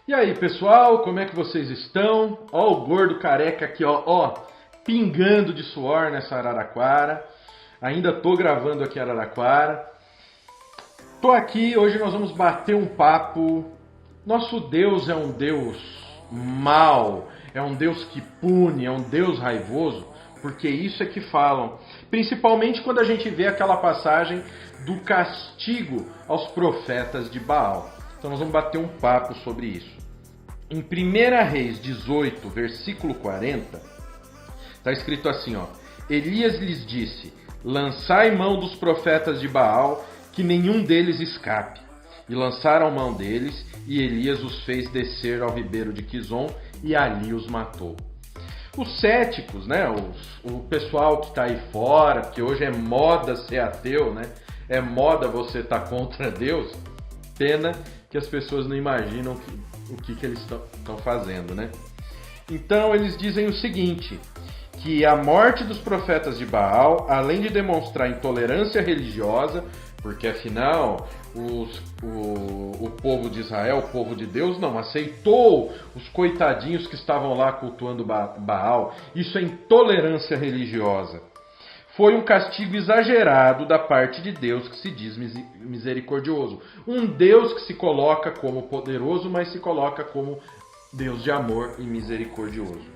E aí, pessoal, como é que vocês estão? Ó o gordo careca aqui, ó, pingando de suor nessa Araraquara. Ainda tô gravando aqui em Araraquara. Tô aqui, hoje nós vamos bater um papo. Nosso Deus é um Deus mau, é um Deus que pune, é um Deus raivoso, porque isso é que falam. Principalmente quando a gente vê aquela passagem do castigo aos profetas de Baal. Então nós vamos bater um papo sobre isso. Em 1 Reis 18, versículo 40, está escrito assim, ó: Elias lhes disse: lançai mão dos profetas de Baal, que nenhum deles escape. E lançaram mão deles, e Elias os fez descer ao ribeiro de Quizon, e ali os matou. Os céticos, né, o pessoal que está aí fora, que hoje é moda ser ateu, né, é moda você estar contra Deus, pena que as pessoas não imaginam o que eles estão fazendo, né? Então eles dizem o seguinte, que a morte dos profetas de Baal, além de demonstrar intolerância religiosa, porque afinal o povo de Israel, o povo de Deus, não aceitou os coitadinhos que estavam lá cultuando Baal. Isso é intolerância religiosa. Foi um castigo exagerado da parte de Deus que se diz misericordioso. Um Deus que se coloca como poderoso, mas se coloca como Deus de amor e misericordioso.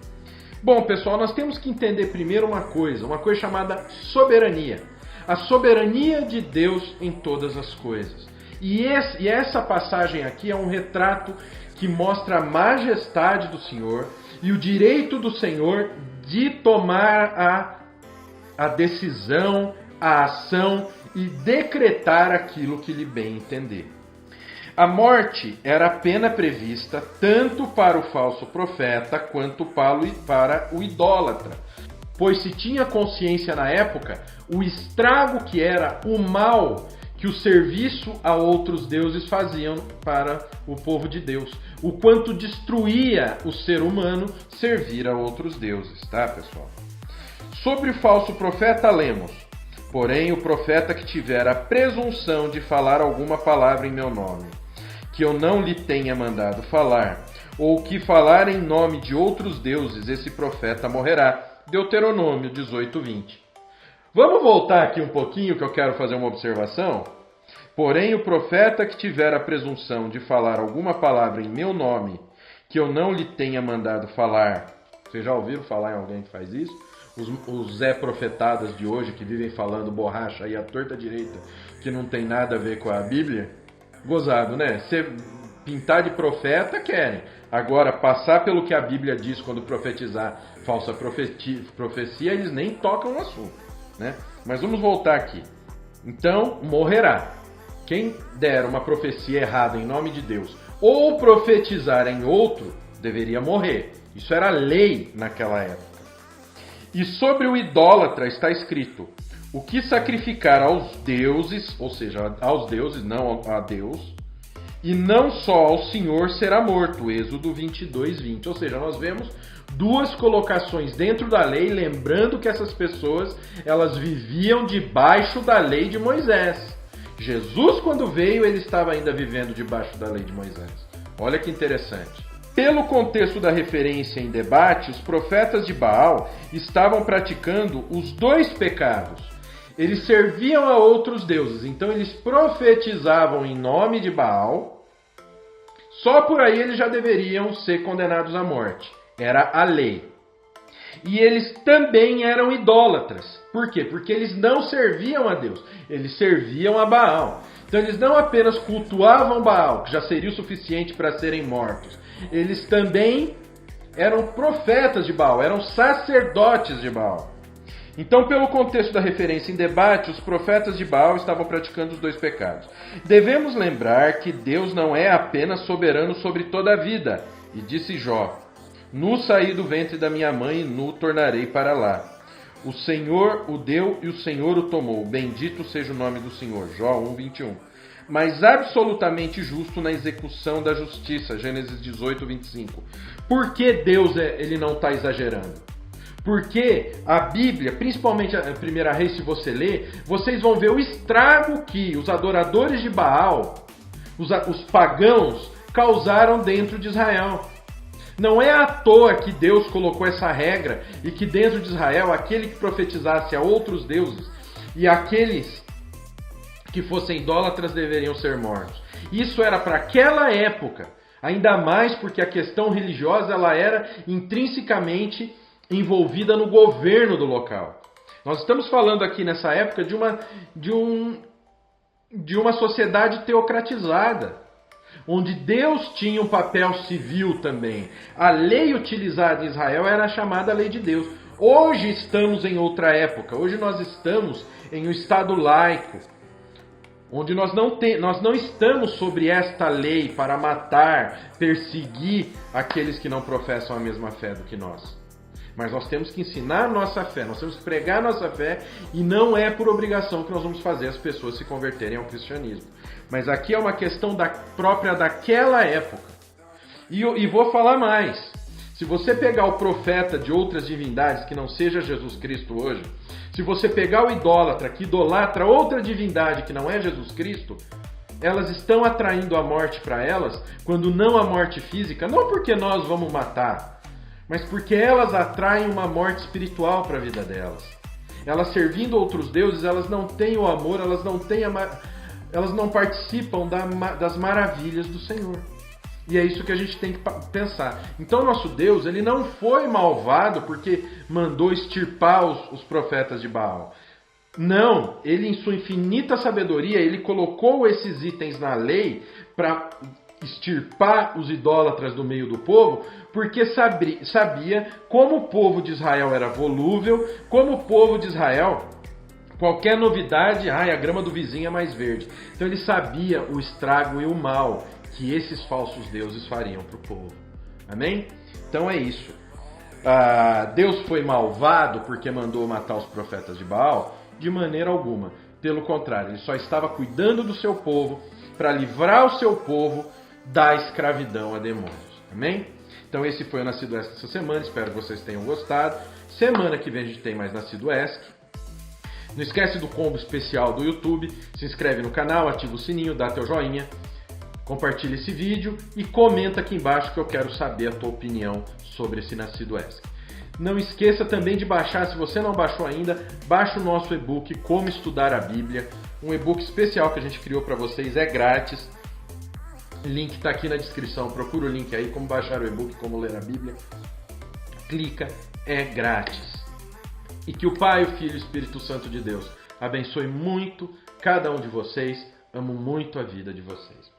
Bom, pessoal, nós temos que entender primeiro uma coisa chamada soberania. A soberania de Deus em todas as coisas. E essa passagem aqui é um retrato que mostra a majestade do Senhor e o direito do Senhor de tomar a decisão, a ação e decretar aquilo que lhe bem entender. A morte era a pena prevista tanto para o falso profeta quanto para o idólatra, pois se tinha consciência na época o estrago que era o mal que o serviço a outros deuses faziam para o povo de Deus, o quanto destruía o ser humano servir a outros deuses, tá, pessoal? Sobre o falso profeta lemos: porém o profeta que tiver a presunção de falar alguma palavra em meu nome, que eu não lhe tenha mandado falar, ou que falar em nome de outros deuses, esse profeta morrerá. Deuteronômio 18, 20. Vamos voltar aqui um pouquinho que eu quero fazer uma observação? Porém o profeta que tiver a presunção de falar alguma palavra em meu nome, que eu não lhe tenha mandado falar. Vocês já ouviram falar em alguém que faz isso? Os Zé Profetadas de hoje que vivem falando borracha aí à torta direita, que não tem nada a ver com a Bíblia. Gozado, né? Você pintar de profeta querem. Agora, passar pelo que a Bíblia diz quando profetizar falsa profecia, eles nem tocam no assunto, né? Mas vamos voltar aqui. Então, morrerá. Quem der uma profecia errada em nome de Deus ou profetizar em outro, deveria morrer. Isso era lei naquela época. E sobre o idólatra está escrito: o que sacrificar aos deuses, ou seja, aos deuses, não a Deus, e não só ao Senhor será morto. Êxodo 22, 20. Ou seja, nós vemos duas colocações dentro da lei, lembrando que essas pessoas, elas viviam debaixo da lei de Moisés. Jesus, quando veio, ele estava ainda vivendo debaixo da lei de Moisés. Olha que interessante. Pelo contexto da referência em debate, os profetas de Baal estavam praticando os dois pecados. Eles serviam a outros deuses, então eles profetizavam em nome de Baal. Só por aí eles já deveriam ser condenados à morte. Era a lei. E eles também eram idólatras. Por quê? Porque eles não serviam a Deus, eles serviam a Baal. Então eles não apenas cultuavam Baal, que já seria o suficiente para serem mortos. Eles também eram profetas de Baal, eram sacerdotes de Baal. Então, pelo contexto da referência em debate, os profetas de Baal estavam praticando os dois pecados. Devemos lembrar que Deus não é apenas soberano sobre toda a vida. E disse Jó: nu saí do ventre da minha mãe e nu tornarei para lá. O Senhor o deu e o Senhor o tomou. Bendito seja o nome do Senhor. Jó 1, 21. Mas absolutamente justo na execução da justiça. Gênesis 18, 25. Por que Deus ele não está exagerando? Porque a Bíblia, principalmente a 1 Reis, se você ler, vocês vão ver o estrago que os adoradores de Baal, os pagãos, causaram dentro de Israel. Não é à toa que Deus colocou essa regra e que dentro de Israel aquele que profetizasse a outros deuses e aqueles que fossem idólatras deveriam ser mortos. Isso era para aquela época, ainda mais porque a questão religiosa ela era intrinsecamente envolvida no governo do local. Nós estamos falando aqui nessa época de uma sociedade teocratizada, onde Deus tinha um papel civil também. A lei utilizada em Israel era a chamada lei de Deus. Hoje estamos em outra época, hoje nós estamos em um estado laico, onde nós não estamos sobre esta lei para matar, perseguir aqueles que não professam a mesma fé do que nós. Mas nós temos que ensinar nossa fé, nós temos que pregar nossa fé e não é por obrigação que nós vamos fazer as pessoas se converterem ao cristianismo. Mas aqui é uma questão própria daquela época. E vou falar mais. Se você pegar o profeta de outras divindades que não seja Jesus Cristo hoje, se você pegar o idólatra que idolatra outra divindade que não é Jesus Cristo, elas estão atraindo a morte para elas, quando não a morte física, não porque nós vamos matar, mas porque elas atraem uma morte espiritual para a vida delas. Elas servindo outros deuses, elas não têm o amor, elas não participam das maravilhas do Senhor. E é isso que a gente tem que pensar. Então nosso Deus, ele não foi malvado porque mandou extirpar os profetas de Baal. Não, ele em sua infinita sabedoria, ele colocou esses itens na lei para extirpar os idólatras do meio do povo, porque sabia como o povo de Israel era volúvel, como o povo de Israel, qualquer novidade, a grama do vizinho é mais verde. Então ele sabia o estrago e o mal que esses falsos deuses fariam para o povo. Amém? Então é isso. Deus foi malvado porque mandou matar os profetas de Baal? De maneira alguma. Pelo contrário, ele só estava cuidando do seu povo para livrar o seu povo da escravidão a demônios. Amém? Então esse foi o Nascido ESC dessa semana. Espero que vocês tenham gostado. Semana que vem a gente tem mais Nascido ESC. Não esquece do combo especial do YouTube. Se inscreve no canal, ativa o sininho, dá teu joinha. Compartilha esse vídeo e comenta aqui embaixo que eu quero saber a tua opinião sobre esse Nascido ESC. Não esqueça também de baixar, se você não baixou ainda, baixa o nosso e-book Como Estudar a Bíblia. Um e-book especial que a gente criou para vocês, é grátis. O link está aqui na descrição, procura o link aí, como baixar o e-book, como ler a Bíblia. Clica, é grátis. E que o Pai, o Filho e o Espírito Santo de Deus abençoe muito cada um de vocês. Amo muito a vida de vocês.